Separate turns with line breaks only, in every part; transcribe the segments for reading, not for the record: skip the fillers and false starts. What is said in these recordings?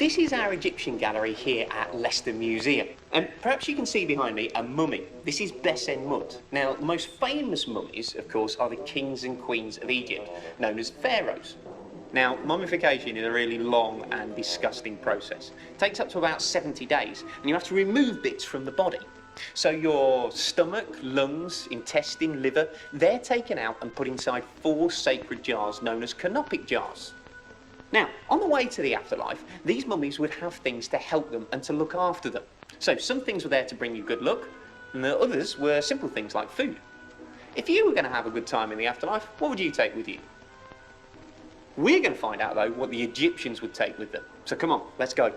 This is our Egyptian gallery here at Leicester Museum. And perhaps you can see behind me a mummy. This is Mut. Now, the most famous mummies, of course, are the kings and queens of Egypt, known as pharaohs. Now, mummification is a really long and disgusting process. It takes up to about 70 days, and you have to remove bits from the body. So your stomach, lungs, intestine, liver, they're taken out and put inside 4 sacred jars known as canopic jars. Now, on the way to the afterlife, these mummies would have things to help them and to look after them. So some things were there to bring you good luck, and the others were simple things like food. If you were going to have a good time in the afterlife, what would you take with you? We're going to find out, though, what the Egyptians would take with them. So come on, let's go.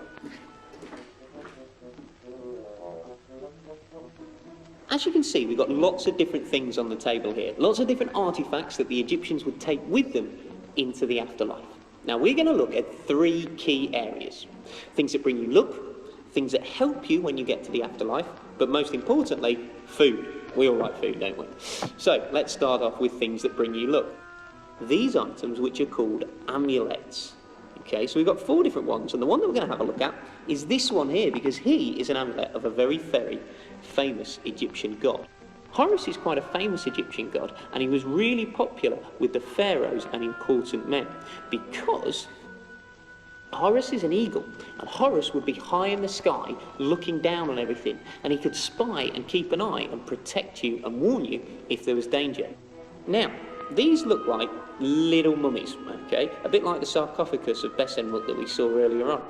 As you can see, we've got lots of different things on the table here. Lots of different artifacts that the Egyptians would take with them into the afterlife. Now, we're going to look at 3 key areas. Things that bring you luck, things that help you when you get to the afterlife, but most importantly, food. We all like food, don't we? So, let's start off with things that bring you luck. These items, which are called amulets. Okay, so we've got 4 different ones, and the one that we're going to have a look at is this one here, because he is an amulet of a very, very famous Egyptian god. Horus is quite a famous Egyptian god, and he was really popular with the pharaohs and important men, because Horus is an eagle, and Horus would be high in the sky, looking down on everything, and he could spy and keep an eye and protect you and warn you if there was danger. Now, these look like little mummies, okay? A bit like the sarcophagus of Mut that we saw earlier on.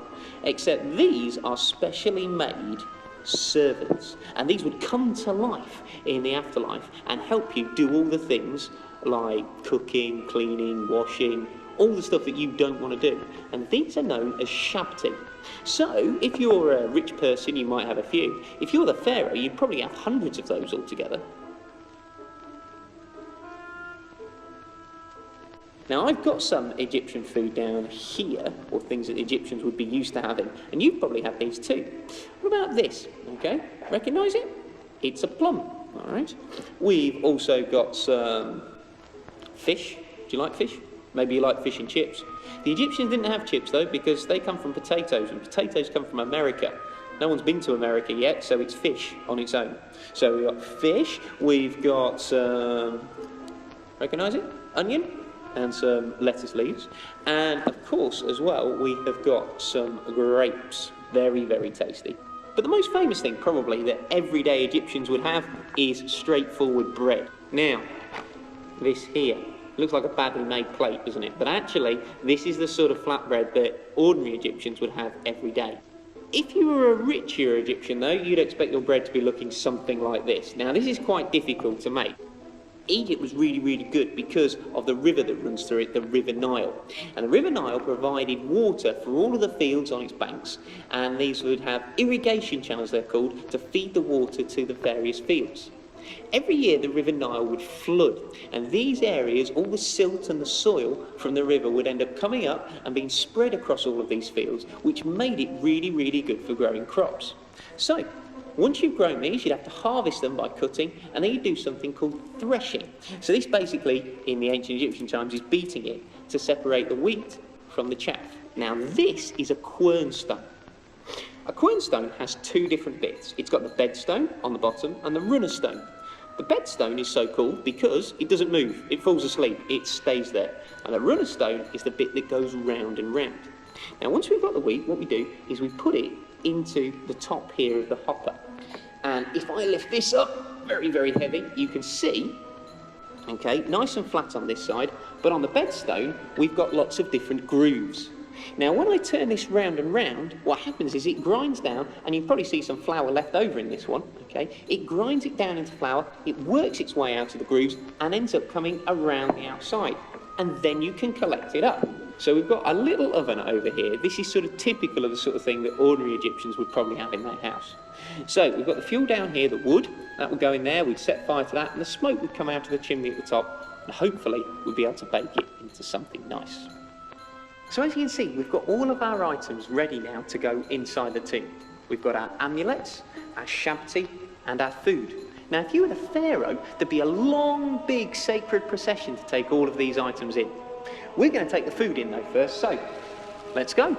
Except these are specially made servants. And these would come to life in the afterlife and help you do all the things like cooking, cleaning, washing, all the stuff that you don't want to do. And these are known as shabti. So, if you're a rich person, you might have a few. If you're the pharaoh, you'd probably have hundreds of those altogether. Now, I've got some Egyptian food down here, or things that the Egyptians would be used to having, and you've probably had these too. What about this? Okay, recognise it? It's a plum, all right? We've also got some fish. Do you like fish? Maybe you like fish and chips. The Egyptians didn't have chips, though, because they come from potatoes, and potatoes come from America. No one's been to America yet, so it's fish on its own. So we've got fish, we've got some, recognise it? Onion? And some lettuce leaves, and of course as well we have got some grapes. Very, very tasty. But the most famous thing probably that everyday Egyptians would have is straightforward bread. Now, this here looks like a badly made plate, doesn't it? But actually this is the sort of flatbread that ordinary Egyptians would have every day. If you were a richer Egyptian though, you'd expect your bread to be looking something like this. Now, this is quite difficult to make. Egypt was really, really good because of the river that runs through it, the River Nile. And the River Nile provided water for all of the fields on its banks, and these would have irrigation channels, they're called, to feed the water to the various fields. Every year the River Nile would flood, and these areas, all the silt and the soil from the river would end up coming up and being spread across all of these fields, which made it really, really good for growing crops. So, once you've grown these, you'd have to harvest them by cutting, and then you'd do something called threshing. So this basically, in the ancient Egyptian times, is beating it to separate the wheat from the chaff. Now this is a quernstone. A quernstone has 2 different bits. It's got the bedstone on the bottom and the runner stone. The bedstone is so called because it doesn't move, it falls asleep, it stays there. And the runner stone is the bit that goes round and round. Now once we've got the wheat, what we do is we put it into the top here of the hopper. And if I lift this up, very, very heavy, you can see, okay, nice and flat on this side, but on the bedstone, we've got lots of different grooves. Now, when I turn this round and round, what happens is it grinds down, and you probably see some flour left over in this one, okay? It grinds it down into flour, it works its way out of the grooves, and ends up coming around the outside. And then you can collect it up. So we've got a little oven over here. This is sort of typical of the sort of thing that ordinary Egyptians would probably have in their house. So we've got the fuel down here, the wood, that would go in there, we'd set fire to that, and the smoke would come out of the chimney at the top, and hopefully we'd be able to bake it into something nice. So as you can see, we've got all of our items ready now to go inside the tomb. We've got our amulets, our shabti, and our food. Now, if you were the pharaoh, there'd be a long, big sacred procession to take all of these items in. We're going to take the food in though first, so let's go.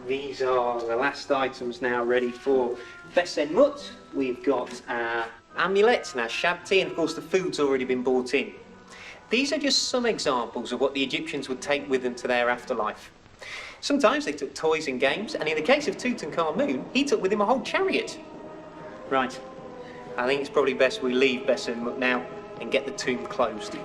these are the last items now ready for Besenmut. We've got our amulets and our shabti, and of course the food's already been brought in. These are just some examples of what the Egyptians would take with them to their afterlife. Sometimes they took toys and games, and in the case of Tutankhamun, he took with him a whole chariot. Right, I think it's probably best we leave Besenmut now and get the tomb closed.